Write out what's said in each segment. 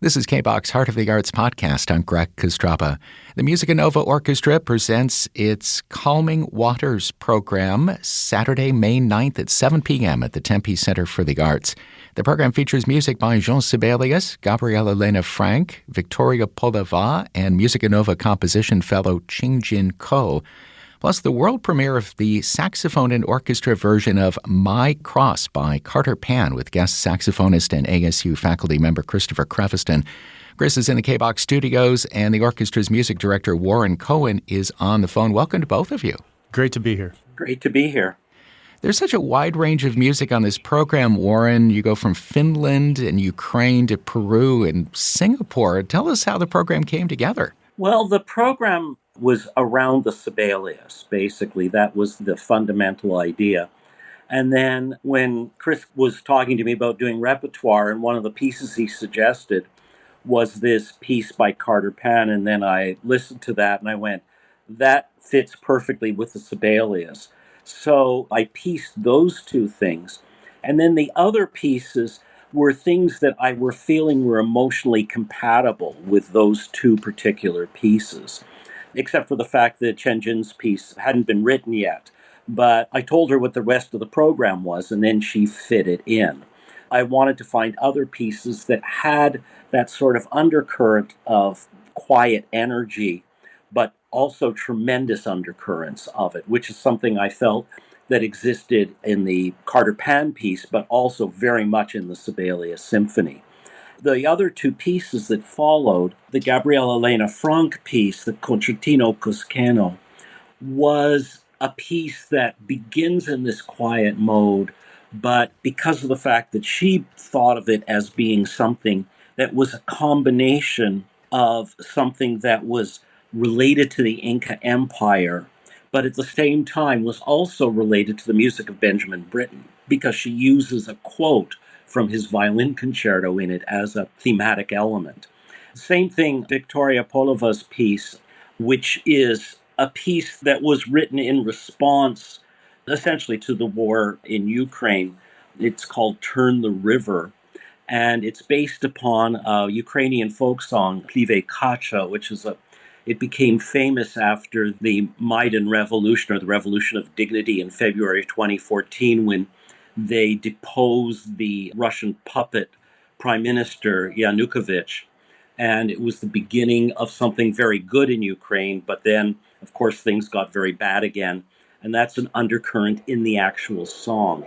This is KBACH Heart of the Arts podcast. I'm Greg Kostraba. The MusicaNova Orchestra presents its Calming Waters program Saturday, May 9th at 7 p.m. at the Tempe Center for the Arts. The program features music by Jean Sibelius, Gabriela Elena Frank, Victoria Polava, and MusicaNova composition fellow Ching-Jin Ko, plus the world premiere of the saxophone and orchestra version of My Cross by Carter Pann with guest saxophonist and ASU faculty member Christopher Creviston. Chris is in the KBACH studios, and the orchestra's music director Warren Cohen is on the phone. Welcome to both of you. Great to be here. Great to be here. There's such a wide range of music on this program, Warren. You go from Finland and Ukraine to Peru and Singapore. Tell us how the program came together. Well, the program was around the Sibelius, basically. That was the fundamental idea. And then when Chris was talking to me about doing repertoire, and one of the pieces he suggested was this piece by Carter Pann, and then I listened to that and I went, that fits perfectly with the Sibelius. So I pieced those two things. And then the other pieces were things that I were feeling were emotionally compatible with those two particular pieces, except for the fact that Ching-Jin's piece hadn't been written yet. But I told her what the rest of the program was, and then she fit it in. I wanted to find other pieces that had that sort of undercurrent of quiet energy, but also tremendous undercurrents of it, which is something I felt that existed in the Carter Pann piece, but also very much in the Sibelius Symphony. The other two pieces that followed, the Gabriela Elena Frank piece, the Concertino Cusqueno, was a piece that begins in this quiet mode, but because of the fact that she thought of it as being something that was a combination of something that was related to the Inca Empire, but at the same time was also related to the music of Benjamin Britten, because she uses a quote from his violin concerto in it as a thematic element. Same thing, Victoria Polava's piece, which is a piece that was written in response essentially to the war in Ukraine. It's called Turn the River, and it's based upon a Ukrainian folk song, KBACH, which is it became famous after the Maidan Revolution, or the Revolution of Dignity in February 2014, when they deposed the Russian puppet Prime Minister Yanukovych. And it was the beginning of something very good in Ukraine, but then, of course, things got very bad again. And that's an undercurrent in the actual song.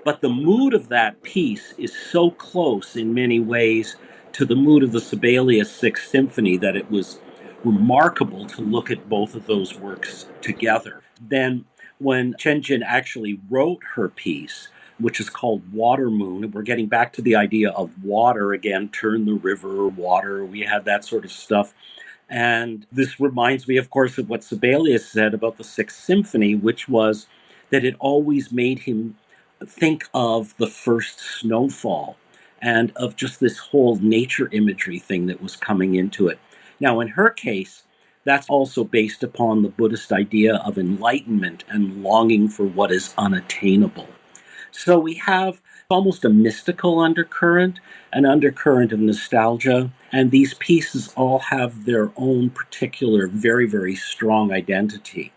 But the mood of that piece is so close in many ways to the mood of the Sibelius Sixth Symphony that it was remarkable to look at both of those works together. Then when Ching-Jin actually wrote her piece, which is called Water Moon, and we're getting back to the idea of water again, turn the river, water, we had that sort of stuff. And this reminds me, of course, of what Sibelius said about the Sixth Symphony, which was that it always made him think of the first snowfall and of just this whole nature imagery thing that was coming into it. Now, in her case, that's also based upon the Buddhist idea of enlightenment and longing for what is unattainable. So we have almost a mystical undercurrent, an undercurrent of nostalgia, and these pieces all have their own particular, very, very strong identity.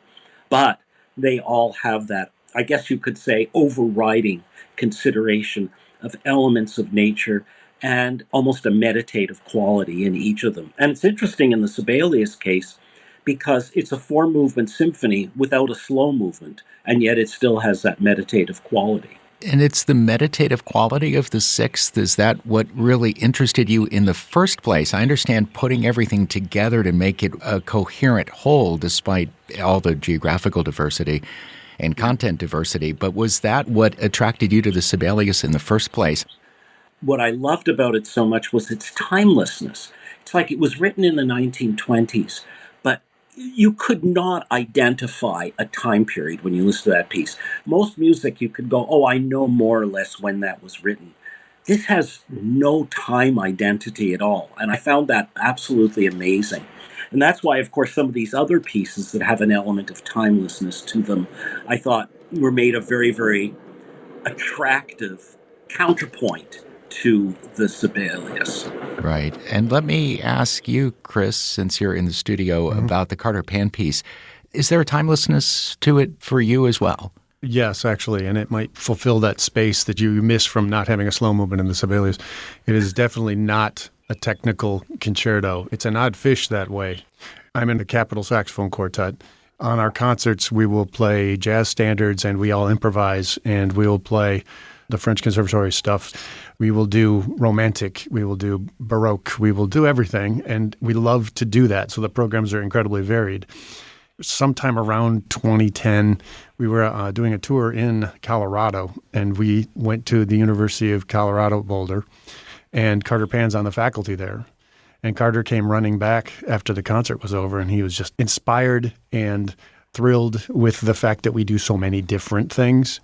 But they all have that, I guess you could say, overriding consideration of elements of nature and almost a meditative quality in each of them. And it's interesting in the Sibelius case because it's a four-movement symphony without a slow movement, and yet it still has that meditative quality. And it's the meditative quality of the Sixth. Is that what really interested you in the first place? I understand putting everything together to make it a coherent whole despite all the geographical diversity and content diversity, but was that what attracted you to the Sibelius in the first place? What I loved about it so much was its timelessness. It's like it was written in the 1920s, but you could not identify a time period when you listen to that piece. Most music, you could go, oh, I know more or less when that was written. This has no time identity at all, and I found that absolutely amazing. And that's why, of course, some of these other pieces that have an element of timelessness to them, I thought were made a very, very attractive counterpoint to the Sibelius. Right. And let me ask you, Chris, since you're in the studio, about the Carter Pann piece. Is there a timelessness to it for you as well? Yes, actually, and it might fulfill that space that you miss from not having a slow movement in the Sibelius. It is definitely not a technical concerto. It's an odd fish that way. I'm in the Capitol Saxophone Quartet. On our concerts, we will play jazz standards, and we all improvise, and we will play the French Conservatory stuff. We will do romantic, we will do Baroque, we will do everything, and we love to do that, so the programs are incredibly varied. Sometime around 2010, we were doing a tour in Colorado, and we went to the University of Colorado Boulder, and Carter Pann's on the faculty there. And Carter came running back after the concert was over, and he was just inspired and thrilled with the fact that we do so many different things.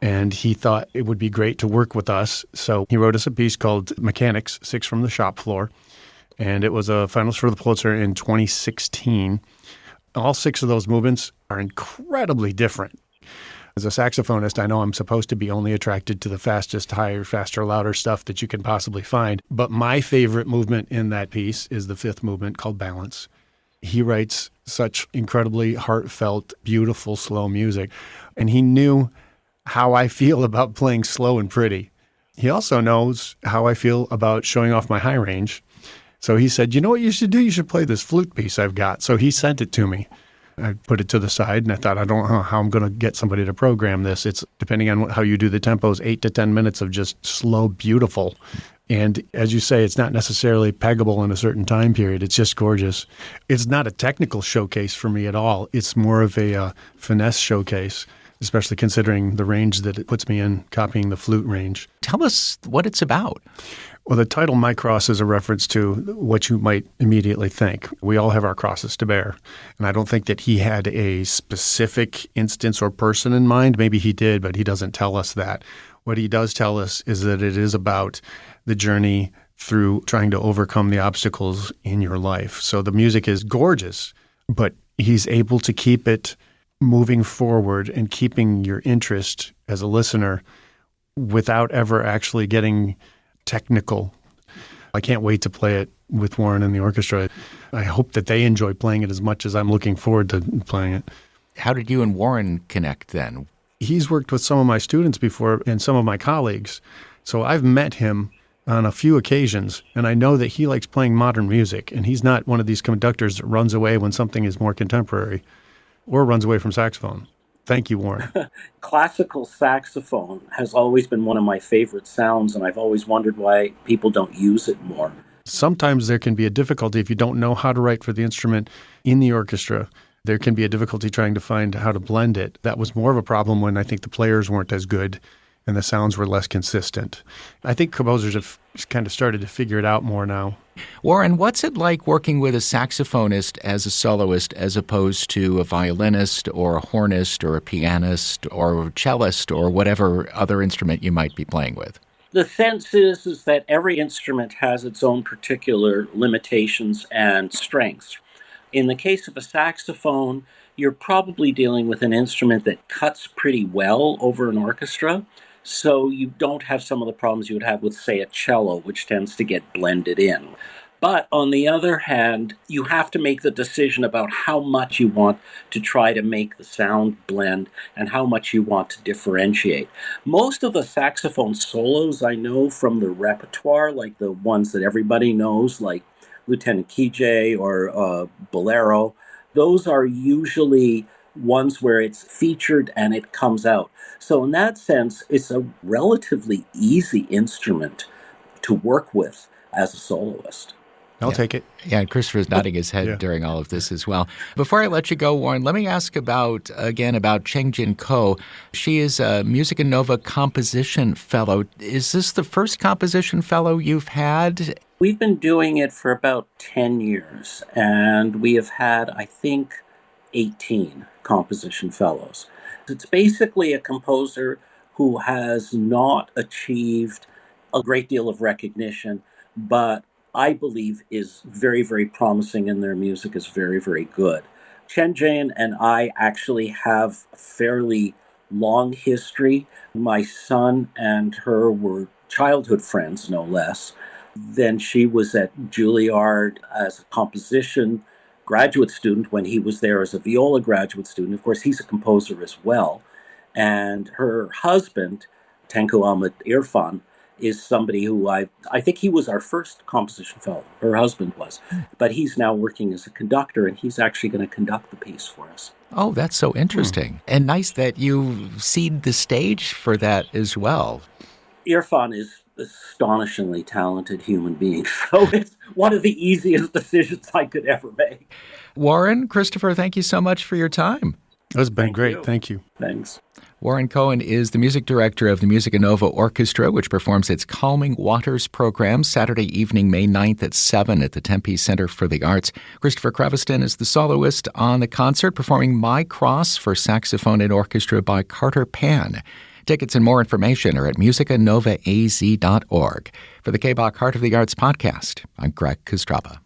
And he thought it would be great to work with us. So he wrote us a piece called Mechanics, 6 from the Shop Floor. And it was a finalist for the Pulitzer in 2016. All 6 of those movements are incredibly different. As a saxophonist, I know I'm supposed to be only attracted to the fastest, higher, faster, louder stuff that you can possibly find. But my favorite movement in that piece is the 5th movement called Balance. He writes such incredibly heartfelt, beautiful, slow music. And he knew how I feel about playing slow and pretty. He also knows how I feel about showing off my high range. So he said, you know what you should do? You should play this flute piece I've got. So he sent it to me. I put it to the side, and I thought, I don't know how I'm going to get somebody to program this. It's, depending on how you do the tempos, 8 to 10 minutes of just slow, beautiful. And as you say, it's not necessarily peggable in a certain time period. It's just gorgeous. It's not a technical showcase for me at all. It's more of a finesse showcase, especially considering the range that it puts me in, copying the flute range. Tell us what it's about. Well, the title My Cross is a reference to what you might immediately think. We all have our crosses to bear. And I don't think that he had a specific instance or person in mind. Maybe he did, but he doesn't tell us that. What he does tell us is that it is about the journey through trying to overcome the obstacles in your life. So the music is gorgeous, but he's able to keep it moving forward and keeping your interest as a listener without ever actually getting technical. I can't wait to play it with Warren and the orchestra. I hope that they enjoy playing it as much as I'm looking forward to playing it. How did you and Warren connect then? He's worked with some of my students before and some of my colleagues. So I've met him on a few occasions, and I know that he likes playing modern music, and he's not one of these conductors that runs away when something is more contemporary or runs away from saxophone. Thank you, Warren. Classical saxophone has always been one of my favorite sounds, and I've always wondered why people don't use it more. Sometimes there can be a difficulty if you don't know how to write for the instrument in the orchestra. There can be a difficulty trying to find how to blend it. That was more of a problem when I think the players weren't as good and the sounds were less consistent. I think composers have kind of started to figure it out more now. Warren, what's it like working with a saxophonist as a soloist as opposed to a violinist or a hornist or a pianist or a cellist or whatever other instrument you might be playing with? The sense is that every instrument has its own particular limitations and strengths. In the case of a saxophone, you're probably dealing with an instrument that cuts pretty well over an orchestra, so you don't have some of the problems you would have with, say, a cello, which tends to get blended in. But on the other hand, you have to make the decision about how much you want to try to make the sound blend and how much you want to differentiate. Most of the saxophone solos I know from the repertoire, like the ones that everybody knows, like Lieutenant KJ or Bolero, those are usually ones where it's featured and it comes out. So in that sense, it's a relatively easy instrument to work with as a soloist. I'll take it. Yeah, and Christopher's nodding his head during all of this as well. Before I let you go, Warren, let me ask about Cheng-Jin Ko. She is a MusicaNova Composition Fellow. Is this the first Composition Fellow you've had? We've been doing it for about 10 years, and we have had, I think, 18 Composition Fellows. It's basically a composer who has not achieved a great deal of recognition, but I believe is very, very promising, and their music is very, very good. Cheng-Jin and I actually have a fairly long history. My son and her were childhood friends, no less. Then she was at Juilliard as a composition graduate student when he was there as a viola graduate student. Of course, he's a composer as well. And her husband, Tengku Ahmed Irfan, is somebody who I think he was our first composition fellow. Her husband was. But he's now working as a conductor, and he's actually going to conduct the piece for us. Oh, that's so interesting. And nice that you seed the stage for that as well. Irfan is astonishingly talented human being, so it's one of the easiest decisions I could ever make. Warren, Christopher, thank you so much for your time. That's been great. Thank you. Thanks. Warren Cohen is the music director of the MusicaNova Orchestra, which performs its Calming Waters program Saturday evening, May 9th at 7 at the Tempe Center for the Arts. Christopher Creviston is the soloist on the concert, performing My Cross for saxophone and orchestra by Carter Pann. Tickets and more information are at musicanovaz.org. For the KBACH Heart of the Arts podcast, I'm Greg Kostraba.